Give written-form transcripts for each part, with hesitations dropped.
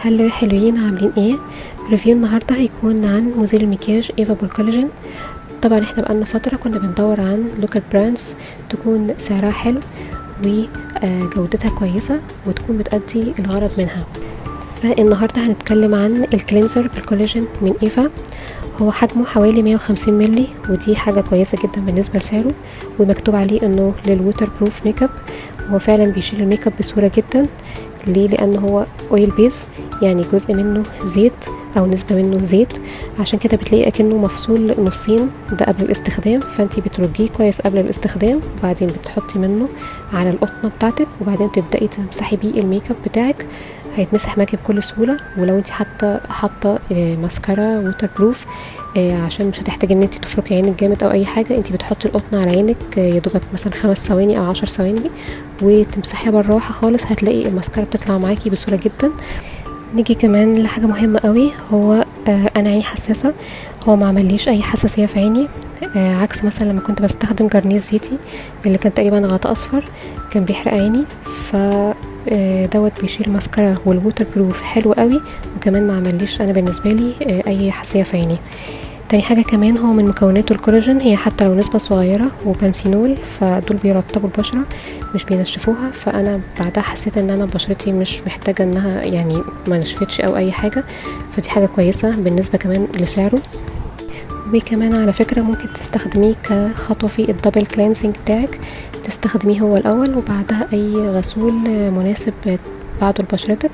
هلو يا حلوين، عاملين ايه؟ ريفيو النهارده هيكون عن مزيل المكياج ايفا بالكولاجين. طبعا احنا بقالنا فتره كنا بندور عن لوكال براندز تكون سعرها حلو وجودتها كويسه وتكون بتأدي الغرض منها. فالنهارده هنتكلم عن الكلينزر بالكولاجين من ايفا. هو حجمه حوالي 150 مللي، ودي حاجه كويسه جدا بالنسبه لسعره، ومكتوب عليه انه للووتر بروف ميك اب. هو فعلا بيشيل الميك اب بسهوله جدا. ليه؟ لان هو اويل بيس، يعني جزء منه زيت او نسبه منه زيت، عشان كده بتلاقي اكنه مفصول نصين ده قبل الاستخدام. فانتي بترجيه كويس قبل الاستخدام، وبعدين بتحطي منه على القطنه بتاعتك، وبعدين تبداي تمسحي بيه الميك اب بتاعك. هيتمسح معاكي بكل سهوله. ولو انتي حاطه ماسكارا ووتر بروف، عشان مش هتحتاجي ان انتي تفركي عينك جامد او اي حاجه، انتي بتحطي القطنه على عينك يا دوبك مثلا 5 ثواني او 10 ثواني وتمسحيها بالراحه خالص، هتلاقي الماسكارا بتطلع معاكي بسهوله جدا. نيجي كمان لحاجه مهمه قوي، هو انا عيني حساسه. هو ما عمليش اي حساسيه في عيني، عكس مثلا لما كنت بستخدم جرنيه زيتي اللي كان تقريبا غطاء اصفر كان بيحرق عيني. ف دوت بيشيل ماسكارا والووتر بروف حلو قوي، وكمان ما عمليش انا بالنسبه لي اي حساسيه في عيني. تاني حاجه كمان، هو من مكوناته الكولاجين، هي حتى لو نسبه صغيره وبنسينول، فدول بيرطبوا البشره مش بينشفوها. فانا بعدها حسيت ان انا بشرتي مش محتاجه انها يعني ما نشفتش او اي حاجه، فدي حاجه كويسه بالنسبه كمان لسعره. وكمان على فكرة ممكن تستخدميه كخطوة في الدبل كلينسينج بتاعك، تستخدميه هو الأول وبعدها أي غسول مناسب بعده لبشرتك.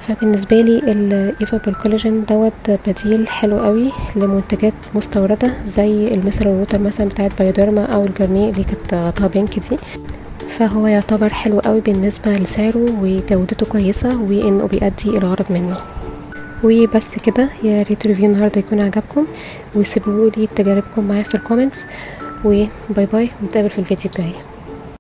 فبالنسبة لي الإيفا بالكولاجين دوت بديل حلو قوي لمنتجات مستوردة زي الميسر ووتر مثلا بتاعت بايوديرما أو الجرنيه اللي كانت غطاها بينك دي. فهو يعتبر حلو قوي بالنسبة لسعره وجودته كويسة وإنه بيأدي الغرض منه. وبس كده، يا ريت ريفيو النهارده يكون عجبكم، وسيبوا لي تجاربكم معايا في الكومنتس. وباي باي، نتقابل في الفيديو الجاي.